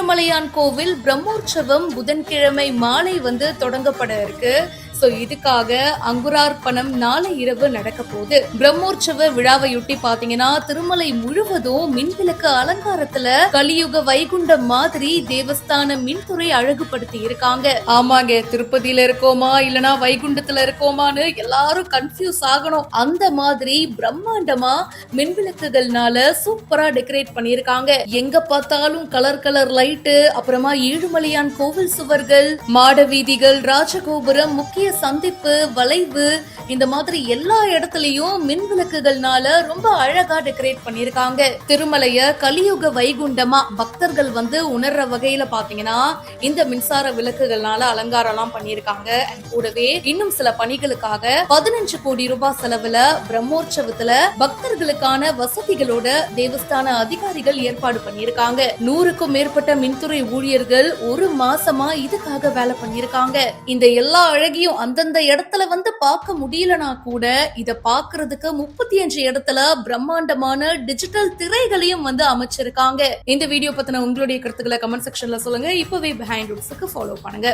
ஏழுமலையான் கோவில் பிரம்மோற்சவம் புதன்கிழமை மாலை தொடங்கப்பட இருக்கு. இதுக்காக அங்குரார்ப்பணம் நாளை இரவு நடக்க போகுது. பிரம்மோற்சவ விழாவையொட்டி பாத்தீங்கன்னா திருமலை முழுவதும் மின்விளக்கு அலங்காரத்துல கலியுக வைகுண்டம் மாதிரி தேவஸ்தான மின்துறை அழகுபடுத்தி இருக்காங்க. ஆமாங்க, திருப்பதியில இருக்கோமா இல்லனா வைகுண்டத்துல இருக்கோமான்னு எல்லாரும் கன்ஃபியூஸ் ஆகணும். அந்த மாதிரி பிரம்மாண்டமா மின்விளக்குகள்னால சூப்பரா டெக்கரேட் பண்ணிருக்காங்க. எங்க பார்த்தாலும் கலர் கலர் லைட்டு, அப்புறமா ஏழுமலையான் கோவில் சுவர்கள், மாட வீதிகள், ராஜகோபுரம், முக்கிய சந்திப்பு, வளைவு, இந்த மாதிரி எல்லா இடத்துலயும் மின் விளக்குகள்னால ரொம்ப அழகா டெக்கரேட் பண்ணிருக்காங்க. திருமலைய கலியுக வைகுண்டமா பக்தர்கள் உணர்ற வகையில பாத்தீங்கன்னா இந்த மின்சார விளக்குகள்னால அலங்காரம் எல்லாம் பண்ணிருக்காங்க. கூடவே இன்னும் சில பணிகளுக்காக 15 கோடி ரூபாய் செலவுல பிரம்மோற்சவத்துல பக்தர்களுக்கான வசதிகளோட தேவஸ்தான அதிகாரிகள் ஏற்பாடு பண்ணிருக்காங்க. 100க்கும் மேற்பட்ட மின்துறை ஊழியர்கள் ஒரு மாசமா இதுக்காக வேலை பண்ணிருக்காங்க. இந்த எல்லா அழகியும் அந்தந்த இடத்துல பார்க்க முடியலனா கூட இத பாக்குறதுக்கு 35 இடத்துல பிரம்மாண்டமான டிஜிட்டல் திரைகளையும் அமைச்சிருக்காங்க. இந்த வீடியோ பத்தின உங்களுடைய கருத்துக்களை கமெண்ட் செக்ஷன்ல சொல்லுங்க. இப்பவே பிஹைண்ட் ரூட்ஸ்க்கு ஃபாலோ பண்ணுங்க.